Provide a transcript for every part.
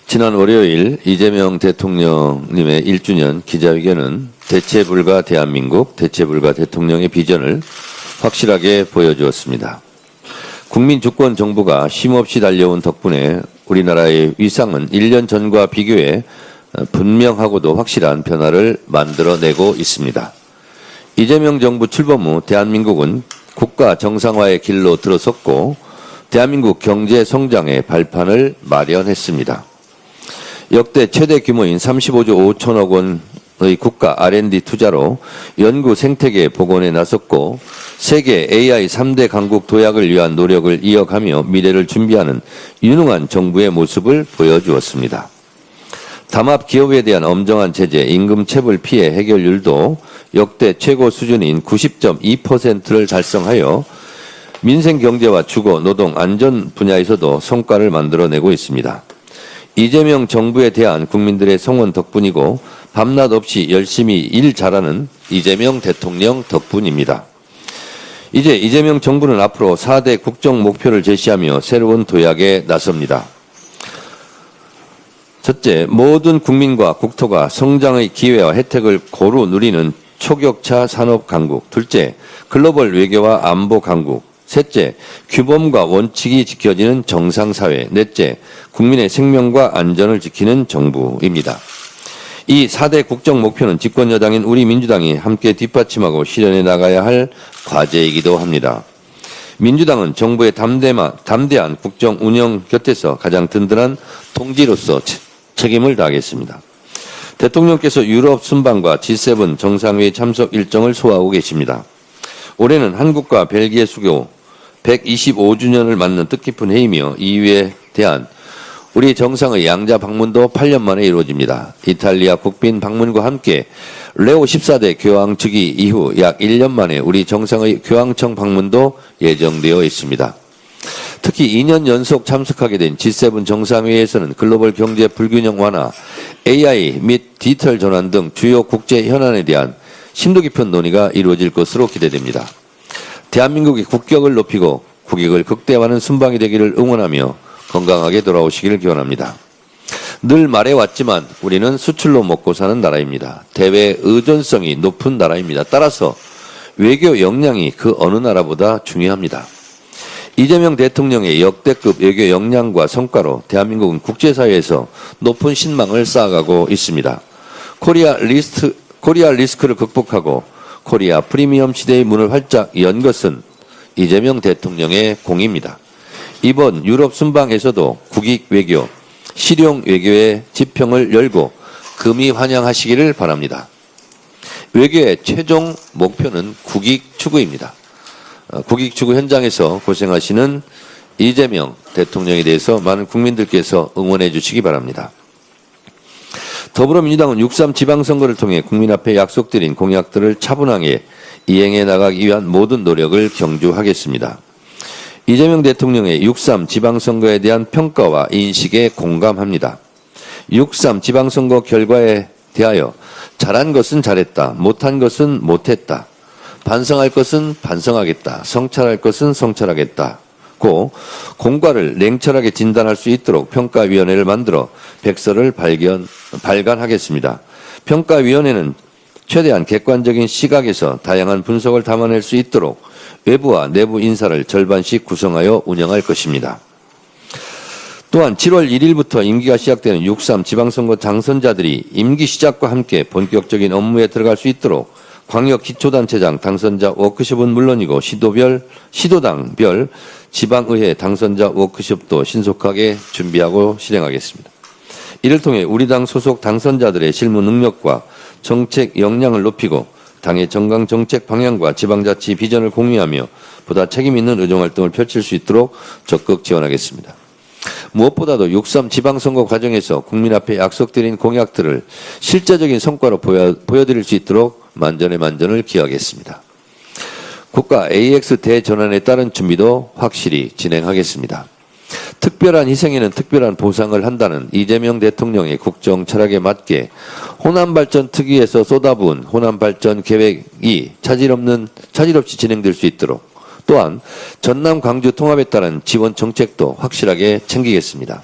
지난 월요일 이재명 대통령님의 1주년 기자회견은 대체 불가 대한민국, 대체 불가 대통령의 비전을 확실하게 보여주었습니다. 국민 주권 정부가 쉼없이 달려온 덕분에 우리나라의 위상은 1년 전과 비교해 분명하고도 확실한 변화를 만들어내고 있습니다. 이재명 정부 출범 후 대한민국은 국가 정상화의 길로 들어섰고 대한민국 경제 성장의 발판을 마련했습니다. 역대 최대 규모인 35조 5천억 원의 국가 R&D 투자로 연구 생태계 복원에 나섰고 세계 AI 3대 강국 도약을 위한 노력을 이어가며 미래를 준비하는 유능한 정부의 모습을 보여주었습니다. 담합 기업에 대한 엄정한 제재, 임금 체불 피해 해결률도 역대 최고 수준인 90.2%를 달성하여 민생 경제와 주거, 노동, 안전 분야에서도 성과를 만들어내고 있습니다. 이재명 정부에 대한 국민들의 성원 덕분이고 밤낮 없이 열심히 일 잘하는 이재명 대통령 덕분입니다. 이제 이재명 정부는 앞으로 4대 국정 목표를 제시하며 새로운 도약에 나섭니다. 첫째, 모든 국민과 국토가 성장의 기회와 혜택을 고루 누리는 초격차 산업 강국. 둘째, 글로벌 외교와 안보 강국. 셋째, 규범과 원칙이 지켜지는 정상사회. 넷째, 국민의 생명과 안전을 지키는 정부입니다. 이 4대 국정 목표는 집권여당인 우리 민주당이 함께 뒷받침하고 실현해 나가야 할 과제이기도 합니다. 민주당은 정부의 담대한 국정 운영 곁에서 가장 든든한 동지로서 책임을 다하겠습니다. 대통령께서 유럽 순방과 G7 정상회의 참석 일정을 소화하고 계십니다. 올해는 한국과 벨기에 수교 125주년을 맞는 뜻깊은 해이며 이유에 대한 우리 정상의 양자 방문도 8년 만에 이루어집니다. 이탈리아 국빈 방문과 함께 레오 14대 교황 즉위 이후 약 1년 만에 우리 정상의 교황청 방문도 예정되어 있습니다. 특히 2년 연속 참석하게 된 G7 정상회의에서는 글로벌 경제 불균형 완화, AI 및 디지털 전환 등 주요 국제 현안에 대한 심도 깊은 논의가 이루어질 것으로 기대됩니다. 대한민국이 국격을 높이고 국익을 극대화하는 순방이 되기를 응원하며 건강하게 돌아오시기를 기원합니다. 늘 말해왔지만 우리는 수출로 먹고 사는 나라입니다. 대외 의존성이 높은 나라입니다. 따라서 외교 역량이 그 어느 나라보다 중요합니다. 이재명 대통령의 역대급 외교 역량과 성과로 대한민국은 국제사회에서 높은 신망을 쌓아가고 있습니다. 코리아 리스크를 극복하고 코리아 프리미엄 시대의 문을 활짝 연 것은 이재명 대통령의 공입니다. 이번 유럽 순방에서도 국익 외교, 실용 외교의 지평을 열고 금이 환영하시기를 바랍니다. 외교의 최종 목표는 국익 추구입니다. 국익 추구 현장에서 고생하시는 이재명 대통령에 대해서 많은 국민들께서 응원해 주시기 바랍니다. 더불어민주당은 6.3 지방선거를 통해 국민 앞에 약속드린 공약들을 차분하게 이행해 나가기 위한 모든 노력을 경주하겠습니다. 이재명 대통령의 6.3 지방선거에 대한 평가와 인식에 공감합니다. 6.3 지방선거 결과에 대하여 잘한 것은 잘했다, 못한 것은 못했다, 반성할 것은 반성하겠다, 성찰할 것은 성찰하겠다고 공과를 냉철하게 진단할 수 있도록 평가위원회를 만들어 백서를 발간하겠습니다. 평가위원회는 최대한 객관적인 시각에서 다양한 분석을 담아낼 수 있도록 외부와 내부 인사를 절반씩 구성하여 운영할 것입니다. 또한 7월 1일부터 임기가 시작되는 6.3 지방선거 당선자들이 임기 시작과 함께 본격적인 업무에 들어갈 수 있도록 광역기초단체장 당선자 워크숍은 물론이고 시도당별 지방의회 당선자 워크숍도 신속하게 준비하고 실행하겠습니다. 이를 통해 우리 당 소속 당선자들의 실무 능력과 정책 역량을 높이고 당의 정강 정책 방향과 지방자치 비전을 공유하며 보다 책임있는 의정활동을 펼칠 수 있도록 적극 지원하겠습니다. 무엇보다도 6.3 지방선거 과정에서 국민 앞에 약속드린 공약들을 실제적인 성과로 보여드릴 수 있도록 만전의 만전을 기하겠습니다. 국가 AX 대전환에 따른 준비도 확실히 진행하겠습니다. 특별한 희생에는 특별한 보상을 한다는 이재명 대통령의 국정 철학에 맞게 호남발전 특위에서 쏟아부은 호남발전 계획이 차질 없이 진행될 수 있도록 또한 전남 광주 통합에 따른 지원 정책도 확실하게 챙기겠습니다.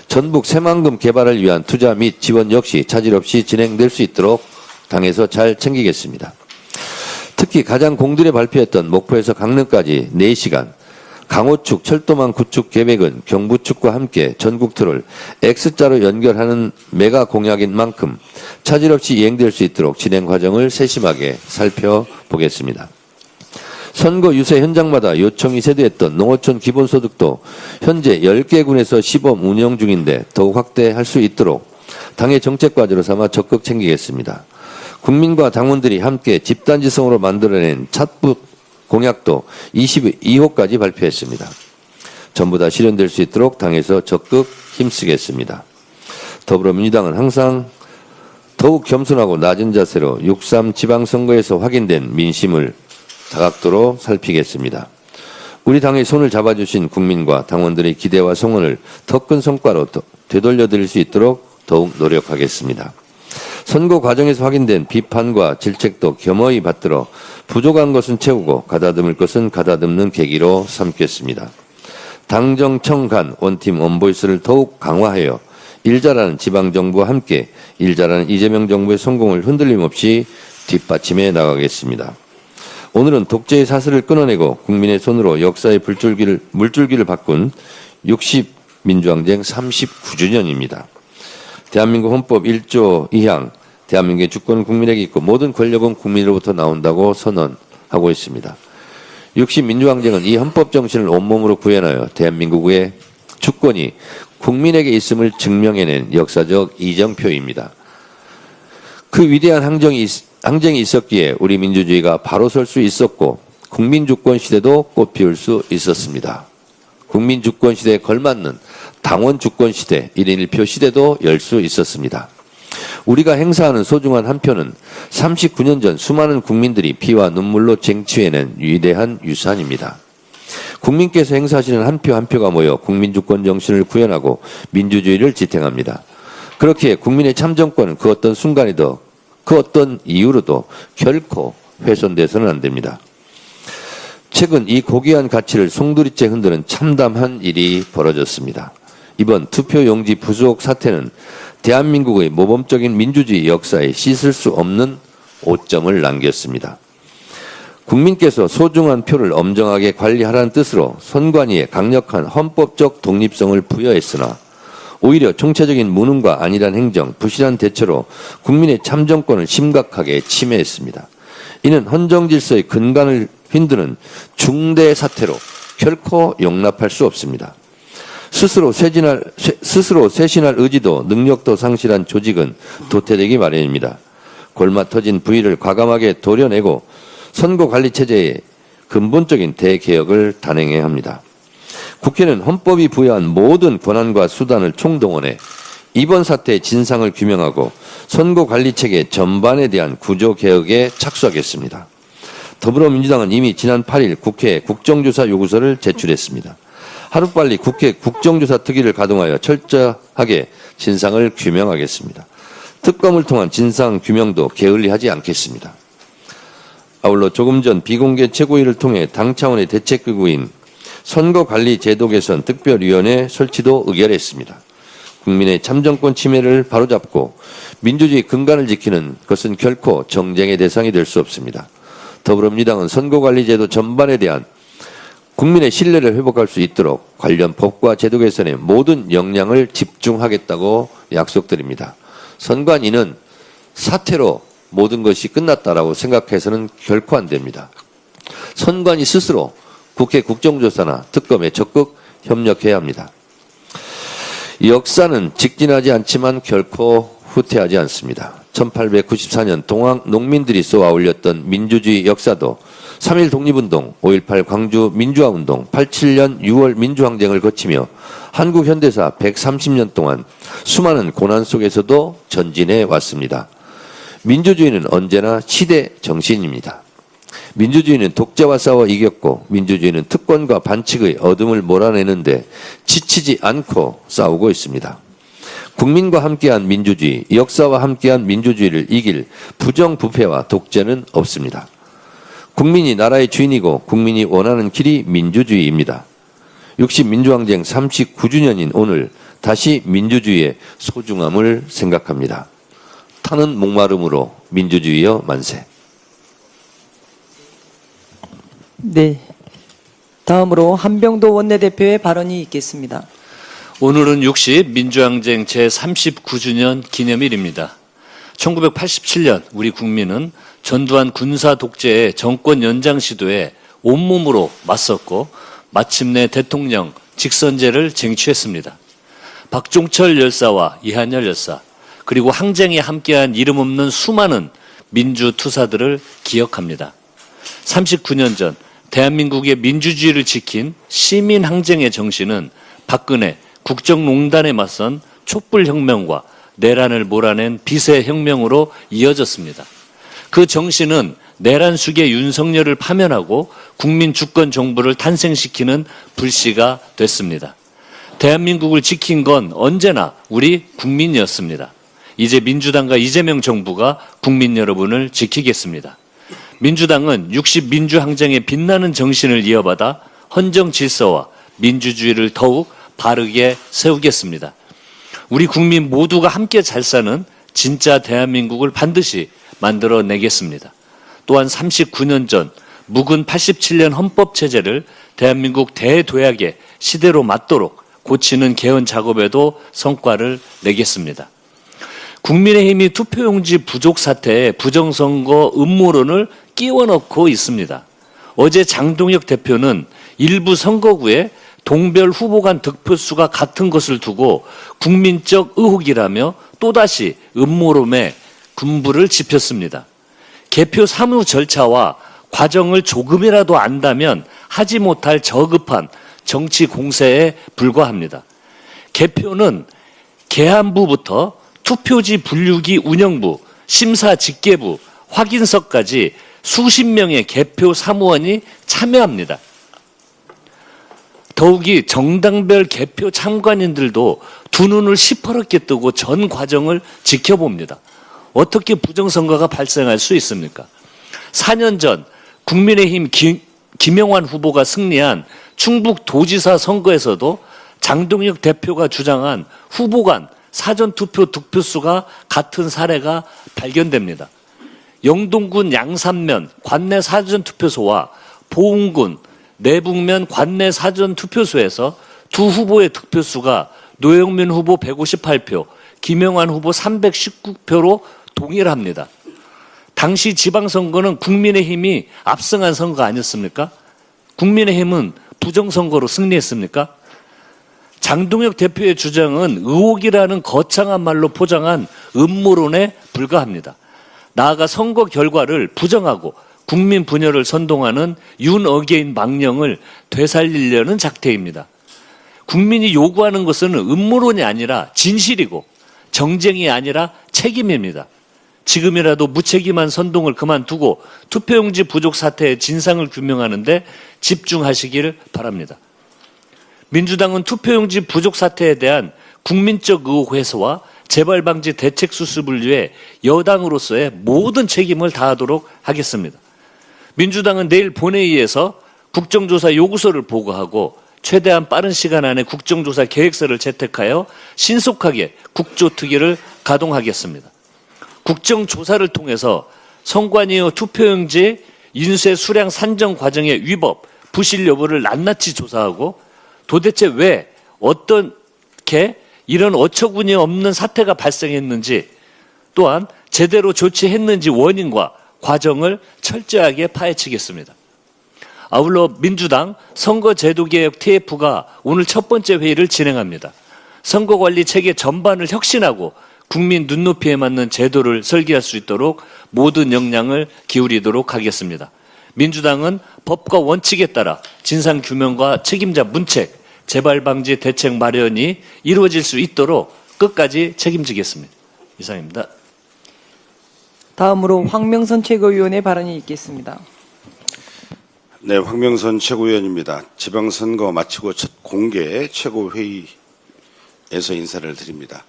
전북 새만금 개발을 위한 투자 및 지원 역시 차질 없이 진행될 수 있도록 당에서 잘 챙기겠습니다. 특히 가장 공들여 발표했던 목포에서 강릉까지 4시간, 강호축 철도망 구축 계획은 경부축과 함께 전국투를 X자로 연결하는 메가 공약인 만큼 차질 없이 이행될 수 있도록 진행 과정을 세심하게 살펴보겠습니다. 선거 유세 현장마다 요청이 세대했던 농어촌 기본소득도 현재 10개 군에서 시범 운영 중인데 더욱 확대할 수 있도록 당의 정책 과제로 삼아 적극 챙기겠습니다. 국민과 당원들이 함께 집단지성으로 만들어낸 찻불 공약도 22호까지 발표했습니다. 전부 다 실현될 수 있도록 당에서 적극 힘쓰겠습니다. 더불어민주당은 항상 더욱 겸손하고 낮은 자세로 6.3 지방선거에서 확인된 민심을 다각도로 살피겠습니다. 우리 당의 손을 잡아주신 국민과 당원들의 기대와 성원을 더 큰 성과로 되돌려드릴 수 있도록 더욱 노력하겠습니다. 선거 과정에서 확인된 비판과 질책도 겸허히 받들어 부족한 것은 채우고 가다듬을 것은 가다듬는 계기로 삼겠습니다. 당정청 간 원팀 원보이스를 더욱 강화하여 일자라는 지방정부와 함께 일자라는 이재명 정부의 성공을 흔들림 없이 뒷받침해 나가겠습니다. 오늘은 독재의 사슬을 끊어내고 국민의 손으로 역사의 물줄기를 바꾼 60 민주항쟁 39주년입니다. 대한민국 헌법 1조 2항 대한민국의 주권은 국민에게 있고 모든 권력은 국민으로부터 나온다고 선언하고 있습니다. 60 민주항쟁은 이 헌법 정신을 온몸으로 구현하여 대한민국의 주권이 국민에게 있음을 증명해낸 역사적 이정표입니다. 그 위대한 항쟁이 있었기에 우리 민주주의가 바로 설 수 있었고 국민주권 시대도 꽃피울 수 있었습니다. 국민주권 시대에 걸맞는 당원주권 시대, 1인 1표 시대도 열 수 있었습니다. 우리가 행사하는 소중한 한 표는 39년 전 수많은 국민들이 피와 눈물로 쟁취해낸 위대한 유산입니다. 국민께서 행사하시는 한 표 한 표가 모여 국민주권 정신을 구현하고 민주주의를 지탱합니다. 그렇기에 국민의 참정권은 그 어떤 순간에도 그 어떤 이유로도 결코 훼손돼서는 안 됩니다. 최근 이 고귀한 가치를 송두리째 흔드는 참담한 일이 벌어졌습니다. 이번 투표용지 부수옥 사태는 대한민국의 모범적인 민주주의 역사에 씻을 수 없는 오점을 남겼습니다. 국민께서 소중한 표를 엄정하게 관리하라는 뜻으로 선관위에 강력한 헌법적 독립성을 부여했으나 오히려 총체적인 무능과 안일한 행정, 부실한 대처로 국민의 참정권을 심각하게 침해했습니다. 이는 헌정질서의 근간을 흔드는 중대 사태로 결코 용납할 수 없습니다. 스스로 쇄신할 의지도 능력도 상실한 조직은 도태되기 마련입니다. 골마 터진 부위를 과감하게 도려내고 선거관리체제의 근본적인 대개혁을 단행해야 합니다. 국회는 헌법이 부여한 모든 권한과 수단을 총동원해 이번 사태의 진상을 규명하고 선거관리체계 전반에 대한 구조개혁에 착수하겠습니다. 더불어민주당은 이미 지난 8일 국회에 국정조사 요구서를 제출했습니다. 하루빨리 국회 국정조사 특위를 가동하여 철저하게 진상을 규명하겠습니다. 특검을 통한 진상 규명도 게을리하지 않겠습니다. 아울러 조금 전 비공개 최고위를 통해 당 차원의 대책기구인 선거관리제도 개선 특별위원회 설치도 의결했습니다. 국민의 참정권 침해를 바로잡고 민주주의 근간을 지키는 것은 결코 정쟁의 대상이 될 수 없습니다. 더불어민주당은 선거관리제도 전반에 대한 국민의 신뢰를 회복할 수 있도록 관련 법과 제도 개선에 모든 역량을 집중하겠다고 약속드립니다. 선관위는 사태로 모든 것이 끝났다라고 생각해서는 결코 안 됩니다. 선관위 스스로 국회 국정조사나 특검에 적극 협력해야 합니다. 역사는 직진하지 않지만 결코 후퇴하지 않습니다. 1894년 동학 농민들이 쏘아 올렸던 민주주의 역사도 3.1 독립운동, 5.18 광주 민주화운동, 87년 6월 민주항쟁을 거치며 한국 현대사 130년 동안 수많은 고난 속에서도 전진해 왔습니다. 민주주의는 언제나 시대 정신입니다. 민주주의는 독재와 싸워 이겼고 민주주의는 특권과 반칙의 어둠을 몰아내는데 지치지 않고 싸우고 있습니다. 국민과 함께한 민주주의, 역사와 함께한 민주주의를 이길 부정부패와 독재는 없습니다. 국민이 나라의 주인이고 국민이 원하는 길이 민주주의입니다. 60 민주항쟁 39주년인 오늘 다시 민주주의의 소중함을 생각합니다. 타는 목마름으로 민주주의여 만세. 네. 다음으로 한병도 원내대표의 발언이 있겠습니다. 오늘은 60 민주항쟁 제39주년 기념일입니다. 1987년 우리 국민은 전두환 군사 독재의 정권 연장 시도에 온몸으로 맞섰고 마침내 대통령 직선제를 쟁취했습니다. 박종철 열사와 이한열 열사 그리고 항쟁에 함께한 이름 없는 수많은 민주투사들을 기억합니다. 39년 전 대한민국의 민주주의를 지킨 시민항쟁의 정신은 박근혜 국정농단에 맞선 촛불혁명과 내란을 몰아낸 비세혁명으로 이어졌습니다. 그 정신은 내란 숙의 윤석열을 파면하고 국민 주권 정부를 탄생시키는 불씨가 됐습니다. 대한민국을 지킨 건 언제나 우리 국민이었습니다. 이제 민주당과 이재명 정부가 국민 여러분을 지키겠습니다. 민주당은 60 민주항쟁의 빛나는 정신을 이어받아 헌정 질서와 민주주의를 더욱 바르게 세우겠습니다. 우리 국민 모두가 함께 잘 사는 진짜 대한민국을 반드시 만들어내겠습니다. 또한 39년 전 묵은 87년 헌법체제를 대한민국 대도약의 시대로 맞도록 고치는 개헌 작업에도 성과를 내겠습니다. 국민의힘이 투표용지 부족 사태에 부정선거 음모론을 끼워넣고 있습니다. 어제 장동혁 대표는 일부 선거구에 동별 후보 간 득표수가 같은 것을 두고 국민적 의혹이라며 또다시 음모론에 군부를 짚었습니다. 개표 사무 절차와 과정을 조금이라도 안다면 하지 못할 저급한 정치 공세에 불과합니다. 개표는 계안부부터 투표지 분류기 운영부, 심사 집계부, 확인서까지 수십 명의 개표 사무원이 참여합니다. 더욱이 정당별 개표 참관인들도 두 눈을 시퍼렇게 뜨고 전 과정을 지켜봅니다. 어떻게 부정선거가 발생할 수 있습니까? 4년 전 국민의힘 김영환 후보가 승리한 충북도지사 선거에서도 장동혁 대표가 주장한 후보 간 사전투표 득표수가 같은 사례가 발견됩니다. 영동군 양산면 관내 사전투표소와 보은군 내북면 관내 사전투표소에서 두 후보의 득표수가 노영민 후보 158표, 김영환 후보 319표로 동일합니다. 당시 지방선거는 국민의힘이 압승한 선거 아니었습니까? 국민의힘은 부정선거로 승리했습니까? 장동혁 대표의 주장은 의혹이라는 거창한 말로 포장한 음모론에 불과합니다. 나아가 선거 결과를 부정하고 국민 분열을 선동하는 윤어게인 망령을 되살리려는 작태입니다. 국민이 요구하는 것은 음모론이 아니라 진실이고 정쟁이 아니라 책임입니다. 지금이라도 무책임한 선동을 그만두고 투표용지 부족 사태의 진상을 규명하는 데 집중하시길 바랍니다. 민주당은 투표용지 부족 사태에 대한 국민적 의혹 해소와 재발 방지 대책 수습을 위해 여당으로서의 모든 책임을 다하도록 하겠습니다. 민주당은 내일 본회의에서 국정조사 요구서를 보고하고 최대한 빠른 시간 안에 국정조사 계획서를 채택하여 신속하게 국조특위를 가동하겠습니다. 국정조사를 통해서 선관위의 투표용지 인쇄 수량 산정 과정의 위법, 부실 여부를 낱낱이 조사하고 도대체 왜 어떻게 이런 어처구니 없는 사태가 발생했는지 또한 제대로 조치했는지 원인과 과정을 철저하게 파헤치겠습니다. 아울러 민주당 선거제도개혁 TF가 오늘 첫 번째 회의를 진행합니다. 선거관리 체계 전반을 혁신하고 국민 눈높이에 맞는 제도를 설계할 수 있도록 모든 역량을 기울이도록 하겠습니다. 민주당은 법과 원칙에 따라 진상규명과 책임자 문책, 재발방지 대책 마련이 이루어질 수 있도록 끝까지 책임지겠습니다. 이상입니다. 다음으로 황명선 최고위원의 발언이 있겠습니다. 네, 황명선 최고위원입니다. 지방선거 마치고 첫 공개 최고회의에서 인사를 드립니다.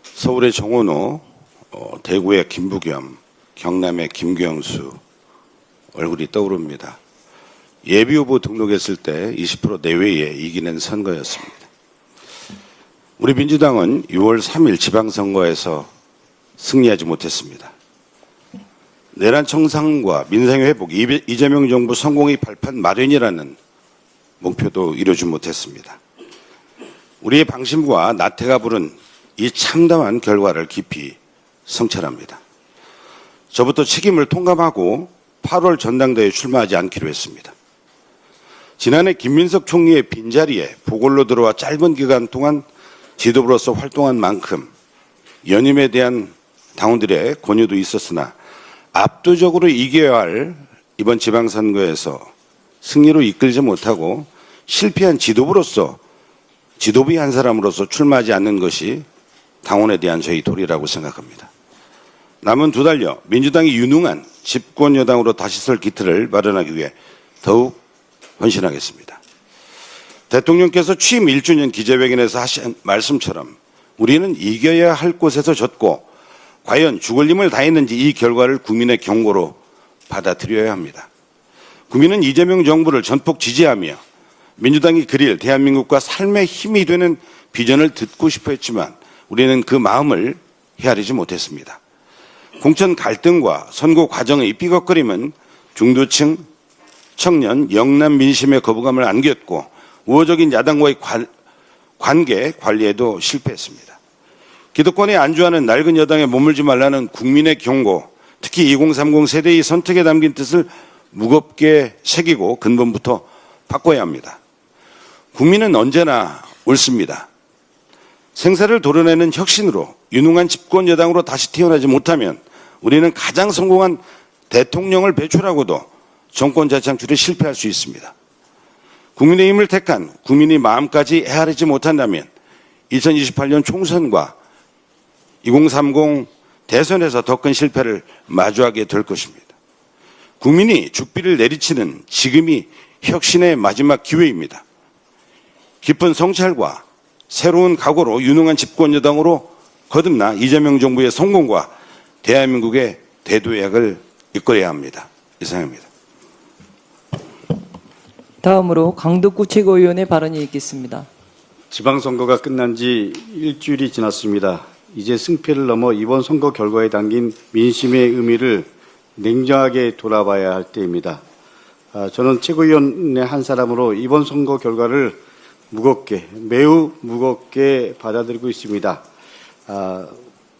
서울의 정원호, 대구의 김부겸, 경남의 김경수 얼굴이 떠오릅니다. 예비후보 등록했을 때 20% 내외에 이기는 선거였습니다. 우리 민주당은 6월 3일 지방선거에서 승리하지 못했습니다. 내란 청산과 민생회복, 이재명 정부 성공의 발판 마련이라는 목표도 이루지 못했습니다. 우리의 방심과 나태가 부른 이 참담한 결과를 깊이 성찰합니다. 저부터 책임을 통감하고 8월 전당대회에 출마하지 않기로 했습니다. 지난해 김민석 총리의 빈자리에 보궐로 들어와 짧은 기간 동안 지도부로서 활동한 만큼 연임에 대한 당원들의 권유도 있었으나 압도적으로 이겨야 할 이번 지방선거에서 승리로 이끌지 못하고 실패한 지도부로서 지도부의 한 사람으로서 출마하지 않는 것이 당원에 대한 저희 도리라고 생각합니다. 남은 2달여 민주당이 유능한 집권 여당으로 다시 설 기틀을 마련하기 위해 더욱 헌신하겠습니다. 대통령께서 취임 1주년 기자회견에서 하신 말씀처럼 우리는 이겨야 할 곳에서 졌고 과연 죽을 힘을 다했는지 이 결과를 국민의 경고로 받아들여야 합니다. 국민은 이재명 정부를 전폭 지지하며 민주당이 그릴 대한민국과 삶의 힘이 되는 비전을 듣고 싶어 했지만 우리는 그 마음을 헤아리지 못했습니다. 공천 갈등과 선거 과정의 삐걱거림은 중도층, 청년, 영남 민심의 거부감을 안겼고 우호적인 야당과의 관계 관리에도 실패했습니다. 기득권에 안주하는 낡은 여당에 머물지 말라는 국민의 경고, 특히 2030 세대의 선택에 담긴 뜻을 무겁게 새기고 근본부터 바꿔야 합니다. 국민은 언제나 옳습니다. 생사를 도려내는 혁신으로 유능한 집권 여당으로 다시 태어나지 못하면 우리는 가장 성공한 대통령을 배출하고도 정권 재창출에 실패할 수 있습니다. 국민의힘을 택한 국민의 마음까지 헤아리지 못한다면 2028년 총선과 2030 대선에서 더 큰 실패를 마주하게 될 것입니다. 국민이 죽비를 내리치는 지금이 혁신의 마지막 기회입니다. 깊은 성찰과 새로운 각오로 유능한 집권 여당으로 거듭나 이재명 정부의 성공과 대한민국의 대도약을 이끌어야 합니다. 이상입니다. 다음으로 강덕구 최고위원의 발언이 있겠습니다. 지방선거가 끝난 지 일주일이 지났습니다. 이제 승패를 넘어 이번 선거 결과에 담긴 민심의 의미를 냉정하게 돌아봐야 할 때입니다. 저는 최고위원의 한 사람으로 이번 선거 결과를 무겁게, 매우 무겁게 받아들이고 있습니다.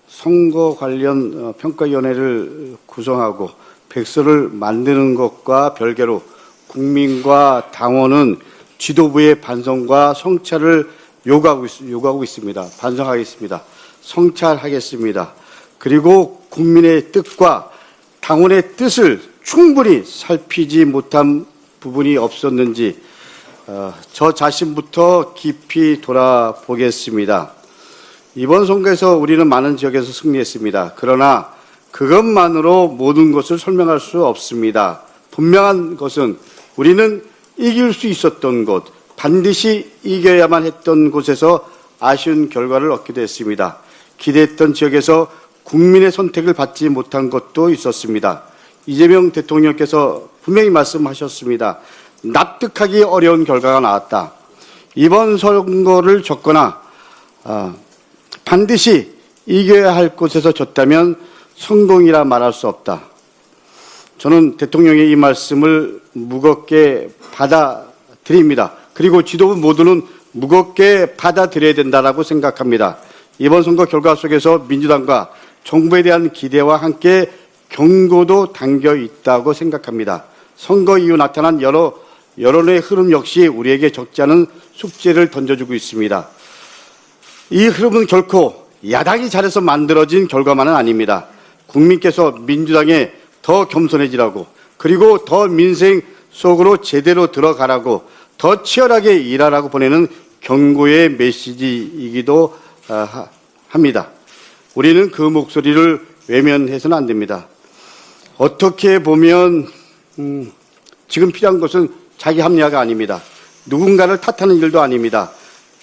선거 관련 평가위원회를 구성하고 백서를 만드는 것과 별개로 국민과 당원은 지도부의 반성과 성찰을 요구하고 있습니다. 반성하겠습니다. 성찰하겠습니다. 그리고 국민의 뜻과 당원의 뜻을 충분히 살피지 못한 부분이 없었는지 저 자신부터 깊이 돌아보겠습니다. 이번 선거에서 우리는 많은 지역에서 승리했습니다. 그러나 그것만으로 모든 것을 설명할 수 없습니다. 분명한 것은 우리는 이길 수 있었던 곳, 반드시 이겨야만 했던 곳에서 아쉬운 결과를 얻기도 했습니다. 기대했던 지역에서 국민의 선택을 받지 못한 것도 있었습니다. 이재명 대통령께서 분명히 말씀하셨습니다. 납득하기 어려운 결과가 나왔다. 이번 선거를 졌거나 반드시 이겨야 할 곳에서 졌다면 성공이라 말할 수 없다. 저는 대통령의 이 말씀을 무겁게 받아들입니다. 그리고 지도부 모두는 무겁게 받아들여야 된다고 생각합니다. 이번 선거 결과 속에서 민주당과 정부에 대한 기대와 함께 경고도 담겨 있다고 생각합니다. 선거 이후 나타난 여론의 흐름 역시 우리에게 적지 않은 숙제를 던져주고 있습니다. 이 흐름은 결코 야당이 잘해서 만들어진 결과만은 아닙니다. 국민께서 민주당에 더 겸손해지라고, 그리고 더 민생 속으로 제대로 들어가라고, 더 치열하게 일하라고 보내는 경고의 메시지이기도 합니다. 우리는 그 목소리를 외면해서는 안 됩니다. 어떻게 보면 지금 필요한 것은 자기 합리화가 아닙니다. 누군가를 탓하는 일도 아닙니다.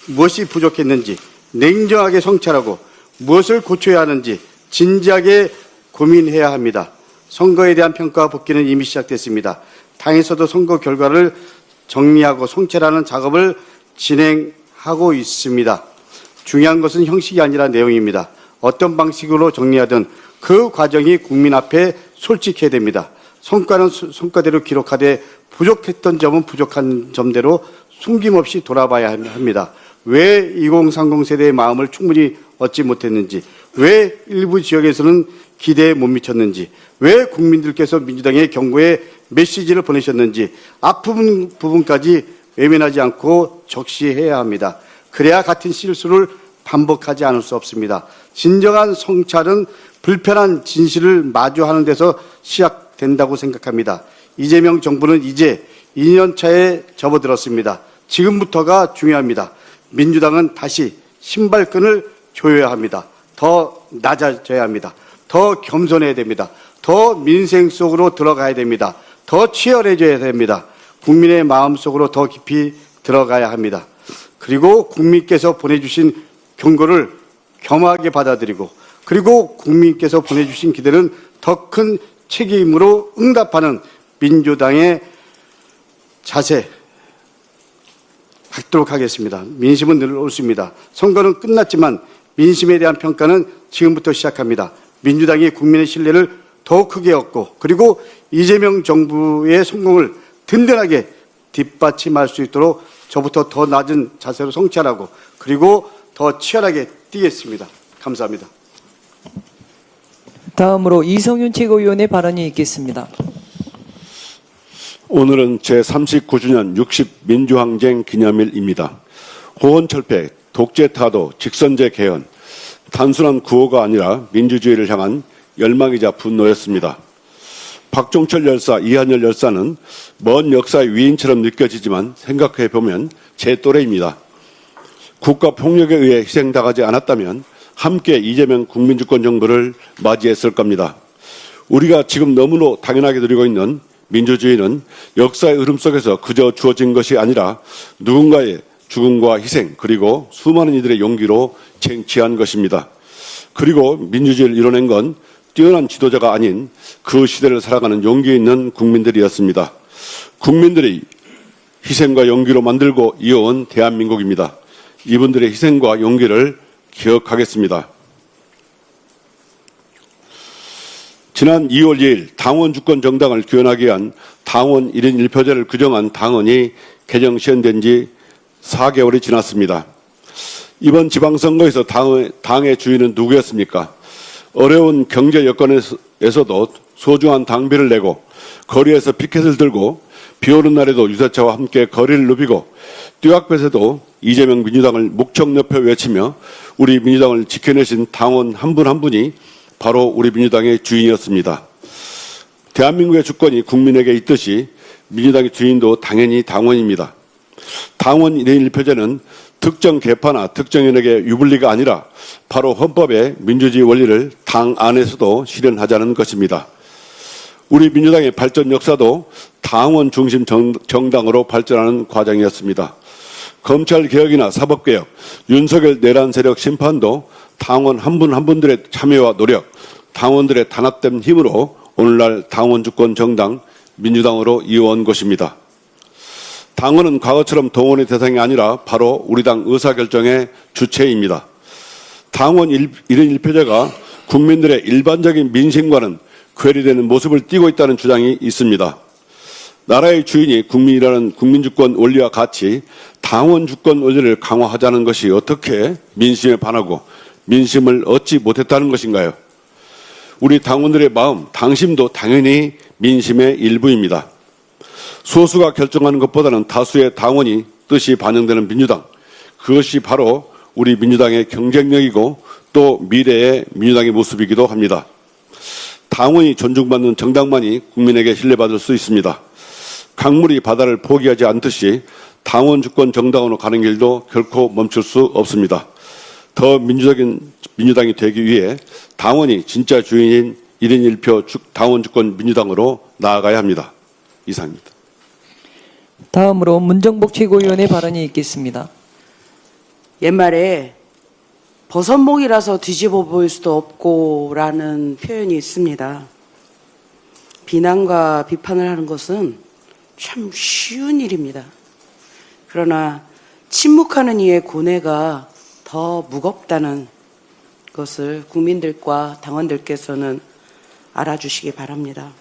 무엇이 부족했는지 냉정하게 성찰하고 무엇을 고쳐야 하는지 진지하게 고민해야 합니다. 선거에 대한 평가와 복귀는 이미 시작됐습니다. 당에서도 선거 결과를 정리하고 송찰하는 작업을 진행하고 있습니다. 중요한 것은 형식이 아니라 내용입니다. 어떤 방식으로 정리하든 그 과정이 국민 앞에 솔직해야 됩니다. 성과는 성과대로 기록하되 부족했던 점은 부족한 점대로 숨김없이 돌아봐야 합니다. 왜 2030 세대의 마음을 충분히 얻지 못했는지, 왜 일부 지역에서는 기대에 못 미쳤는지, 왜 국민들께서 민주당의 경고에 메시지를 보내셨는지 아픈 부분까지 외면하지 않고 적시해야 합니다. 그래야 같은 실수를 반복하지 않을 수 없습니다. 진정한 성찰은 불편한 진실을 마주하는 데서 시작된다고 생각합니다. 이재명 정부는 이제 2년 차에 접어들었습니다. 지금부터가 중요합니다. 민주당은 다시 신발끈을 조여야 합니다. 더 낮아져야 합니다. 더 겸손해야 됩니다. 더 민생 속으로 들어가야 됩니다. 더 치열해져야 됩니다. 국민의 마음속으로 더 깊이 들어가야 합니다. 그리고 국민께서 보내주신 경고를 겸허하게 받아들이고, 그리고 국민께서 보내주신 기대는 더 큰 책임으로 응답하는 민주당의 자세 갖도록 하겠습니다. 민심은 늘 옳습니다. 선거는 끝났지만 민심에 대한 평가는 지금부터 시작합니다. 민주당이 국민의 신뢰를 더 크게 얻고, 그리고 이재명 정부의 성공을 든든하게 뒷받침할 수 있도록 저부터 더 낮은 자세로 성찰하고, 그리고 더 치열하게 뛰겠습니다. 감사합니다. 다음으로 이성윤 최고위원의 발언이 있겠습니다. 오늘은 제39주년 60민주항쟁 기념일입니다. 호언철폐, 독재타도, 직선제 개헌, 단순한 구호가 아니라 민주주의를 향한 열망이자 분노였습니다. 박종철 열사, 이한열 열사는 먼 역사의 위인처럼 느껴지지만 생각해보면 제 또래입니다. 국가폭력에 의해 희생당하지 않았다면 함께 이재명 국민주권 정부를 맞이했을 겁니다. 우리가 지금 너무나 당연하게 누리고 있는 민주주의는 역사의 흐름 속에서 그저 주어진 것이 아니라 누군가의 죽음과 희생, 그리고 수많은 이들의 용기로 쟁취한 것입니다. 그리고 민주주의를 이뤄낸 건 뛰어난 지도자가 아닌 그 시대를 살아가는 용기 있는 국민들이었습니다. 국민들이 희생과 용기로 만들고 이어온 대한민국입니다. 이분들의 희생과 용기를 기억하겠습니다. 지난 2월 2일 당원 주권 정당을 규현하기 위한 당원 1인 1표제를 규정한 당헌이 개정 시행된 지 4개월이 지났습니다. 이번 지방선거에서 당의 주인은 누구였습니까? 어려운 경제 여건에서도 소중한 당비를 내고 거리에서 피켓을 들고 비오는 날에도 유세차와 함께 거리를 누비고 뛰어학볕에도 이재명 민주당을 목청높여 외치며 우리 민주당을 지켜내신 당원 한 분 한 분이 바로 우리 민주당의 주인이었습니다. 대한민국의 주권이 국민에게 있듯이 민주당의 주인도 당연히 당원입니다. 당원 1인 1표제는 특정 계파나 특정 인에게 유불리가 아니라 바로 헌법의 민주주의 원리를 당 안에서도 실현하자는 것입니다. 우리 민주당의 발전 역사도 당원 중심 정당으로 발전하는 과정이었습니다. 검찰개혁이나 사법개혁, 윤석열 내란 세력 심판도 당원 한 분 한 분들의 참여와 노력, 당원들의 단합된 힘으로 오늘날 당원 주권 정당 민주당으로 이어온 것입니다. 당원은 과거처럼 동원의 대상이 아니라 바로 우리 당 의사결정의 주체입니다. 당원 1인 1표제가 국민들의 일반적인 민심과는 괴리되는 모습을 띠고 있다는 주장이 있습니다. 나라의 주인이 국민이라는 국민주권 원리와 같이 당원 주권 원리를 강화하자는 것이 어떻게 민심에 반하고 민심을 얻지 못했다는 것인가요? 우리 당원들의 마음, 당심도 당연히 민심의 일부입니다. 소수가 결정하는 것보다는 다수의 당원이 뜻이 반영되는 민주당, 그것이 바로 우리 민주당의 경쟁력이고 또 미래의 민주당의 모습이기도 합니다. 당원이 존중받는 정당만이 국민에게 신뢰받을 수 있습니다. 강물이 바다를 포기하지 않듯이 당원 주권 정당으로 가는 길도 결코 멈출 수 없습니다. 더 민주적인 민주당이 되기 위해 당원이 진짜 주인인 1인 1표 당원 주권 민주당으로 나아가야 합니다. 이상입니다. 다음으로 문정복 최고위원의 발언이 있겠습니다. 옛말에 버선목이라서 뒤집어 보일 수도 없고라는 표현이 있습니다. 비난과 비판을 하는 것은 참 쉬운 일입니다. 그러나 침묵하는 이의 고뇌가 더 무겁다는 것을 국민들과 당원들께서는 알아주시기 바랍니다.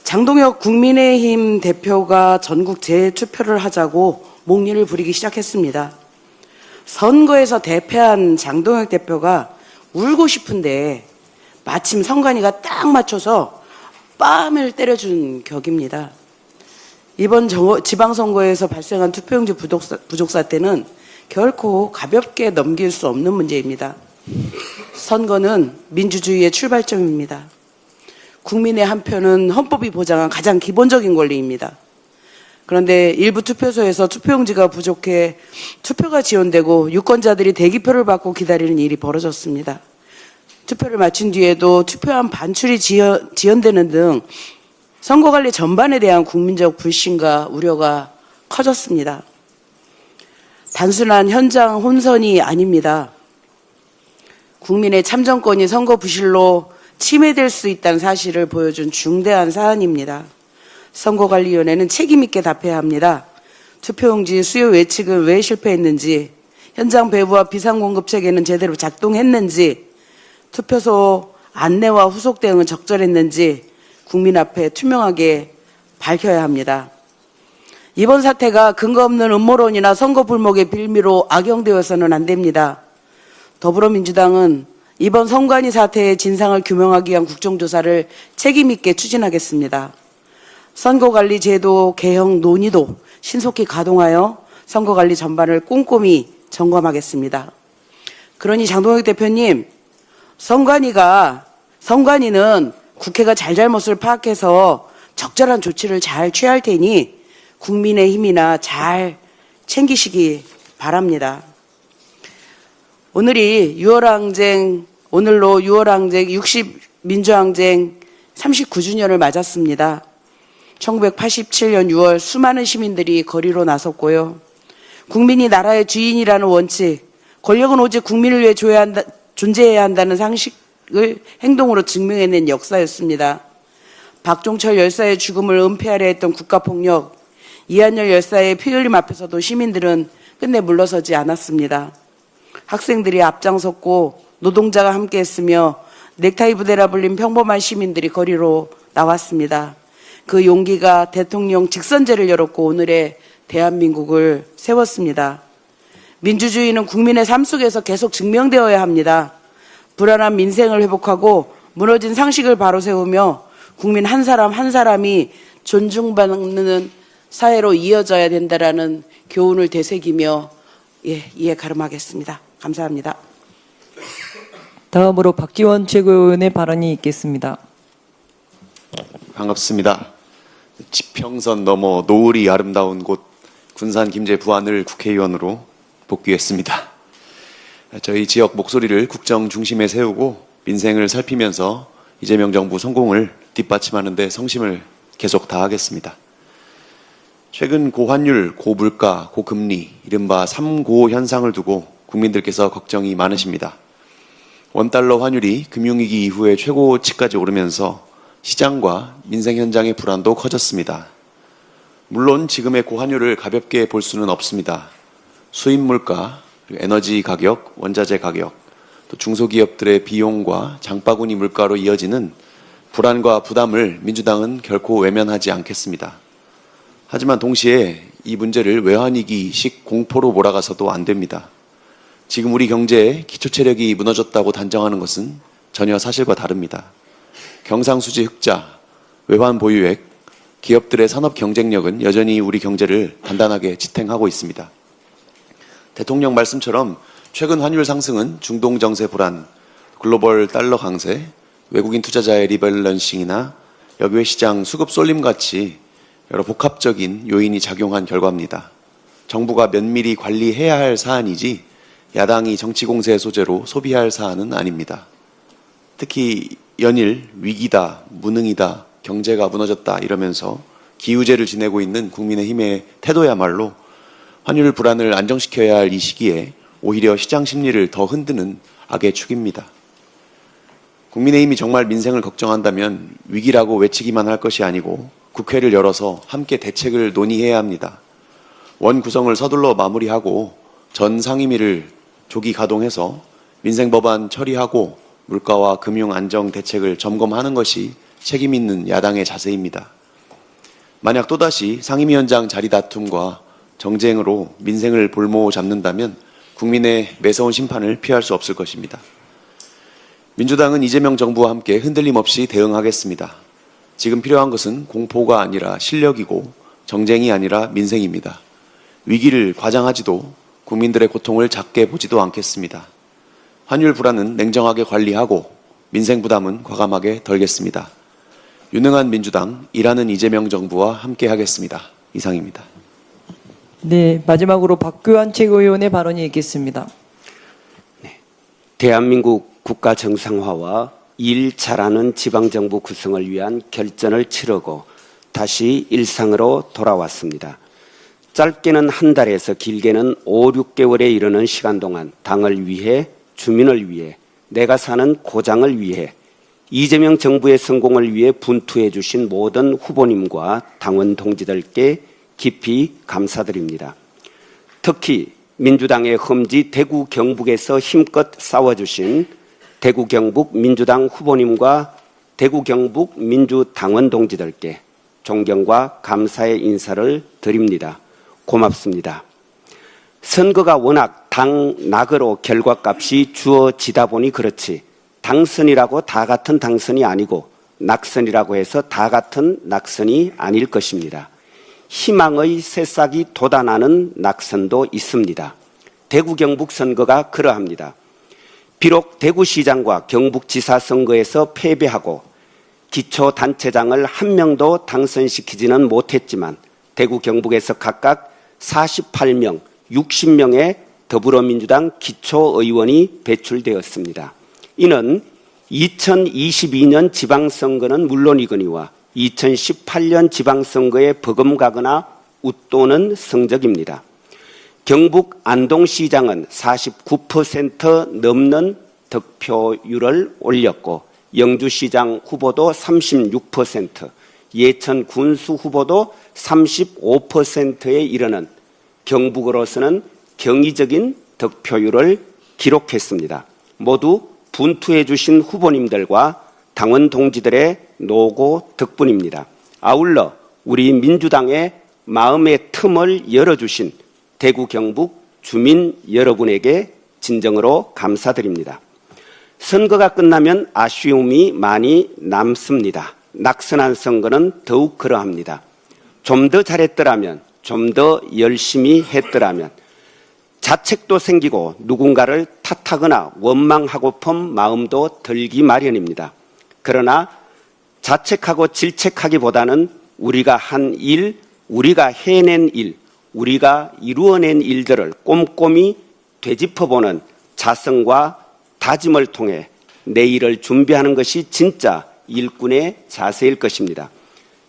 장동혁 국민의힘 대표가 전국 재투표를 하자고 목리를 부리기 시작했습니다. 선거에서 대패한 장동혁 대표가 울고 싶은데 마침 선관위가 딱 맞춰서 뺨을 때려준 격입니다. 이번 지방선거에서 발생한 투표용지 부족 사태는 결코 가볍게 넘길 수 없는 문제입니다. 선거는 민주주의의 출발점입니다. 국민의 한 표는 헌법이 보장한 가장 기본적인 권리입니다. 그런데 일부 투표소에서 투표용지가 부족해 투표가 지연되고 유권자들이 대기표를 받고 기다리는 일이 벌어졌습니다. 투표를 마친 뒤에도 투표함 반출이 지연되는 등 선거관리 전반에 대한 국민적 불신과 우려가 커졌습니다. 단순한 현장 혼선이 아닙니다. 국민의 참정권이 선거 부실로 침해될 수 있다는 사실을 보여준 중대한 사안입니다. 선거관리위원회는 책임있게 답해야 합니다. 투표용지 수요 예측은 왜 실패했는지, 현장 배부와 비상공급 체계는 제대로 작동했는지, 투표소 안내와 후속 대응은 적절했는지 국민 앞에 투명하게 밝혀야 합니다. 이번 사태가 근거 없는 음모론이나 선거 불목의 빌미로 악용되어서는 안 됩니다. 더불어민주당은 이번 선관위 사태의 진상을 규명하기 위한 국정조사를 책임있게 추진하겠습니다. 선거관리제도 개혁 논의도 신속히 가동하여 선거관리 전반을 꼼꼼히 점검하겠습니다. 그러니 장동혁 대표님, 선관위는 국회가 잘잘못을 파악해서 적절한 조치를 잘 취할 테니 국민의힘이나 잘 챙기시기 바랍니다. 오늘로 6.월항쟁 60민주항쟁 39주년을 맞았습니다. 1987년 6월 수많은 시민들이 거리로 나섰고요. 국민이 나라의 주인이라는 원칙, 권력은 오직 국민을 위해 존재해야 한다는 상식을 행동으로 증명해낸 역사였습니다. 박종철 열사의 죽음을 은폐하려 했던 국가폭력, 이한열 열사의 피 흘림 앞에서도 시민들은 끝내 물러서지 않았습니다. 학생들이 앞장섰고 노동자가 함께했으며 넥타이 부대라 불린 평범한 시민들이 거리로 나왔습니다. 그 용기가 대통령 직선제를 열었고 오늘의 대한민국을 세웠습니다. 민주주의는 국민의 삶 속에서 계속 증명되어야 합니다. 불안한 민생을 회복하고 무너진 상식을 바로 세우며 국민 한 사람 한 사람이 존중받는 사회로 이어져야 된다라는 교훈을 되새기며 이에 가름하겠습니다. 감사합니다. 다음으로 박지원 최고위원의 발언이 있겠습니다. 반갑습니다. 지평선 넘어 노을이 아름다운 곳 군산 김제 부안을 국회의원으로 복귀했습니다. 저희 지역 목소리를 국정 중심에 세우고 민생을 살피면서 이재명 정부 성공을 뒷받침하는 데 성심을 계속 다하겠습니다. 최근 고환율, 고물가, 고금리, 이른바 3고 현상을 두고 국민들께서 걱정이 많으십니다. 원달러 환율이 금융위기 이후에 최고치까지 오르면서 시장과 민생 현장의 불안도 커졌습니다. 물론 지금의 고환율을 가볍게 볼 수는 없습니다. 수입 물가, 그리고 에너지 가격, 원자재 가격, 또 중소기업들의 비용과 장바구니 물가로 이어지는 불안과 부담을 민주당은 결코 외면하지 않겠습니다. 하지만 동시에 이 문제를 외환위기식 공포로 몰아가서도 안 됩니다. 지금 우리 경제의 기초체력이 무너졌다고 단정하는 것은 전혀 사실과 다릅니다. 경상수지 흑자, 외환 보유액, 기업들의 산업 경쟁력은 여전히 우리 경제를 단단하게 지탱하고 있습니다. 대통령 말씀처럼 최근 환율 상승은 중동 정세 불안, 글로벌 달러 강세, 외국인 투자자의 리밸런싱이나 역외 시장 수급 쏠림 같이 여러 복합적인 요인이 작용한 결과입니다. 정부가 면밀히 관리해야 할 사안이지 야당이 정치 공세의 소재로 소비할 사안은 아닙니다. 특히 연일 위기다, 무능이다, 경제가 무너졌다 이러면서 기우제를 지내고 있는 국민의힘의 태도야말로 환율 불안을 안정시켜야 할 이 시기에 오히려 시장 심리를 더 흔드는 악의 축입니다. 국민의힘이 정말 민생을 걱정한다면 위기라고 외치기만 할 것이 아니고 국회를 열어서 함께 대책을 논의해야 합니다. 원 구성을 서둘러 마무리하고 전 상임위를 조기 가동해서 민생 법안 처리하고 물가와 금융 안정 대책을 점검하는 것이 책임 있는 야당의 자세입니다. 만약 또다시 상임위원장 자리 다툼과 정쟁으로 민생을 볼모 잡는다면 국민의 매서운 심판을 피할 수 없을 것입니다. 민주당은 이재명 정부와 함께 흔들림 없이 대응하겠습니다. 지금 필요한 것은 공포가 아니라 실력이고 정쟁이 아니라 민생입니다. 위기를 과장하지도 국민들의 고통을 작게 보지도 않겠습니다. 환율 불안은 냉정하게 관리하고 민생 부담은 과감하게 덜겠습니다. 유능한 민주당, 일하는 이재명 정부와 함께 하겠습니다. 이상입니다. 네, 마지막으로 박규환 최고위원의 발언이 있겠습니다. 대한민국 국가 정상화와 일 잘하는 지방정부 구성을 위한 결전을 치르고 다시 일상으로 돌아왔습니다. 짧게는 한 달에서 길게는 5, 6개월에 이르는 시간 동안 당을 위해, 주민을 위해, 내가 사는 고장을 위해, 이재명 정부의 성공을 위해 분투해 주신 모든 후보님과 당원 동지들께 깊이 감사드립니다. 특히 민주당의 험지 대구 경북에서 힘껏 싸워주신 대구 경북 민주당 후보님과 대구 경북 민주당원 동지들께 존경과 감사의 인사를 드립니다. 고맙습니다. 선거가 워낙 당락으로 결과값이 주어지다 보니 그렇지 당선이라고 다 같은 당선이 아니고 낙선이라고 해서 다 같은 낙선이 아닐 것입니다. 희망의 새싹이 돋아나는 낙선도 있습니다. 대구 경북 선거가 그러합니다. 비록 대구시장과 경북지사 선거에서 패배하고 기초단체장을 한 명도 당선시키지는 못했지만 대구 경북에서 각각 48명, 60명의 더불어민주당 기초의원이 배출되었습니다. 이는 2022년 지방선거는 물론이거니와 2018년 지방선거에 버금가거나 웃도는 성적입니다. 경북 안동시장은 49% 넘는 득표율을 올렸고 영주시장 후보도 36%, 예천 군수 후보도 35%에 이르는 경북으로서는 경이적인 득표율을 기록했습니다. 모두 분투해 주신 후보님들과 당원 동지들의 노고 덕분입니다. 아울러 우리 민주당의 마음의 틈을 열어주신 대구 경북 주민 여러분에게 진정으로 감사드립니다. 선거가 끝나면 아쉬움이 많이 남습니다. 낙선한 선거는 더욱 그러합니다. 좀 더 잘했더라면, 좀 더 열심히 했더라면, 자책도 생기고 누군가를 탓하거나 원망하고픈 마음도 들기 마련입니다. 그러나 자책하고 질책하기보다는 우리가 한 일, 우리가 해낸 일, 우리가 이루어낸 일들을 꼼꼼히 되짚어보는 자성과 다짐을 통해 내일을 준비하는 것이 진짜 일꾼의 자세일 것입니다.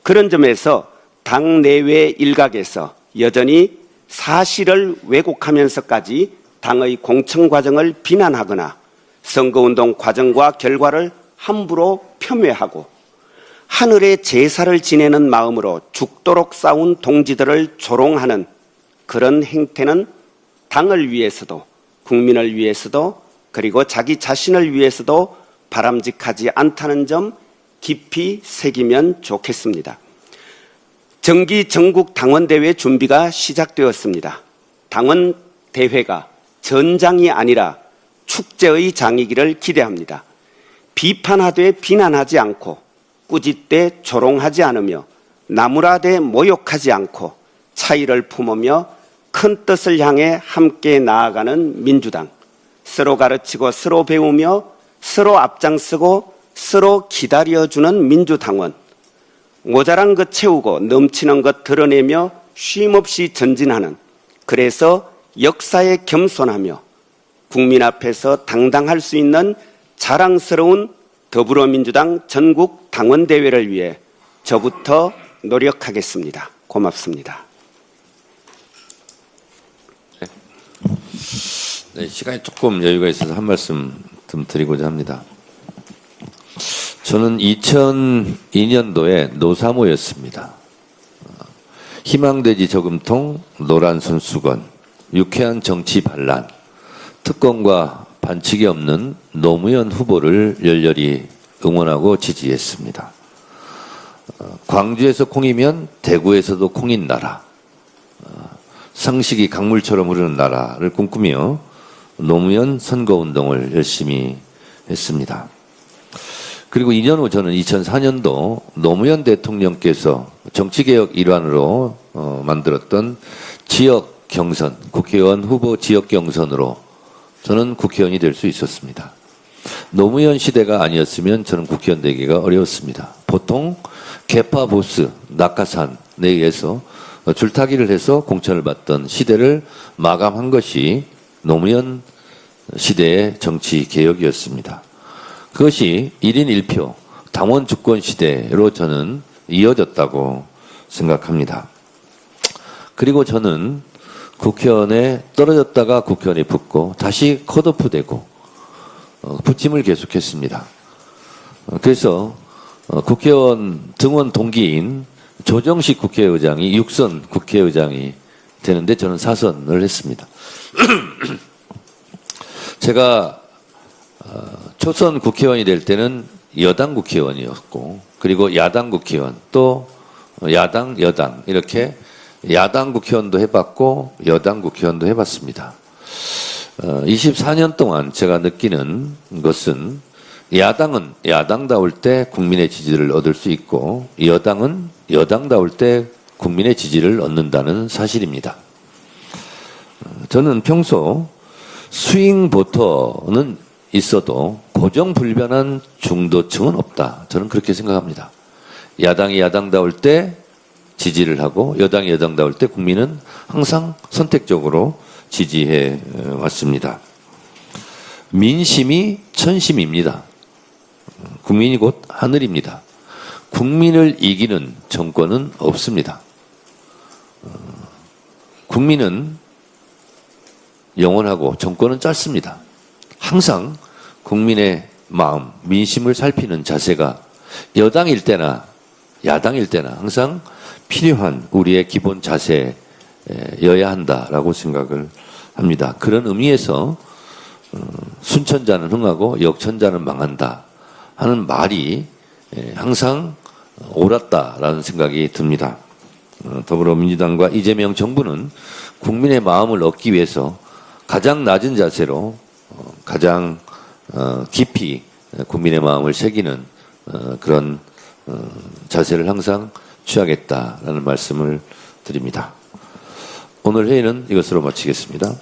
그런 점에서 당내외 일각에서 여전히 사실을 왜곡하면서까지 당의 공천 과정을 비난하거나 선거운동 과정과 결과를 함부로 폄훼하고 하늘의 제사를 지내는 마음으로 죽도록 싸운 동지들을 조롱하는 그런 행태는 당을 위해서도 국민을 위해서도 그리고 자기 자신을 위해서도 바람직하지 않다는 점 깊이 새기면 좋겠습니다. 정기 전국 당원대회 준비가 시작되었습니다. 당원대회가 전장이 아니라 축제의 장이기를 기대합니다. 비판하되 비난하지 않고 꾸짖되 조롱하지 않으며 나무라되 모욕하지 않고 차이를 품으며 큰 뜻을 향해 함께 나아가는 민주당. 서로 가르치고 서로 배우며 서로 앞장서고 서로 기다려주는 민주당원. 모자란 것 채우고 넘치는 것 드러내며 쉼없이 전진하는, 그래서 역사에 겸손하며 국민 앞에서 당당할 수 있는 자랑스러운 더불어민주당 전국 당원대회를 위해 저부터 노력하겠습니다. 고맙습니다. 네, 시간이 조금 여유가 있어서 한 말씀 좀 드리고자 합니다. 저는 2002년도에 노사모였습니다. 희망돼지 저금통, 노란 손수건, 유쾌한 정치 반란, 특권과 반칙이 없는 노무현 후보를 열렬히 응원하고 지지했습니다. 광주에서 콩이면 대구에서도 콩인 나라, 상식이 강물처럼 흐르는 나라를 꿈꾸며 노무현 선거운동을 열심히 했습니다. 그리고 2년 후 저는 2004년도 노무현 대통령께서 정치개혁 일환으로 만들었던 지역 경선, 국회의원 후보 지역 경선으로 저는 국회의원이 될 수 있었습니다. 노무현 시대가 아니었으면 저는 국회의원 되기가 어려웠습니다. 보통 개파 보스, 낙하산에 의해서 줄타기를 해서 공천을 받던 시대를 마감한 것이 노무현 시대의 정치 개혁이었습니다. 그것이 1인 1표 당원 주권 시대로 저는 이어졌다고 생각합니다. 그리고 저는 국회의원에 떨어졌다가 국회의원에 붙고 다시 컷오프되고 부침을 계속했습니다. 그래서 국회의원 등원 동기인 조정식 국회의장이 6선 국회의장이 되는데 저는 4선을 했습니다. 제가 초선 국회의원이 될 때는 여당 국회의원이었고, 그리고 야당 국회의원, 또 야당, 여당, 이렇게 야당 국회의원도 해봤고, 여당 국회의원도 해봤습니다. 24년 동안 제가 느끼는 것은 야당은 야당다울 때 국민의 지지를 얻을 수 있고, 여당은 여당다울 때 국민의 지지를 얻는다는 사실입니다. 저는 평소 스윙 보터는 있어도 고정불변한 중도층은 없다. 저는 그렇게 생각합니다. 야당이 야당다울 때 지지를 하고 여당이 여당다울 때 국민은 항상 선택적으로 지지해 왔습니다. 민심이 천심입니다. 국민이 곧 하늘입니다. 국민을 이기는 정권은 없습니다. 국민은 영원하고 정권은 짧습니다. 항상 국민의 마음, 민심을 살피는 자세가 여당일 때나 야당일 때나 항상 필요한 우리의 기본 자세여야 한다라고 생각을 합니다. 그런 의미에서 순천자는 흥하고 역천자는 망한다 하는 말이 항상 옳았다라는 생각이 듭니다. 더불어민주당과 이재명 정부는 국민의 마음을 얻기 위해서 가장 낮은 자세로 가장 깊이 국민의 마음을 새기는 그런 자세를 항상 취하겠다라는 말씀을 드립니다. 오늘 회의는 이것으로 마치겠습니다.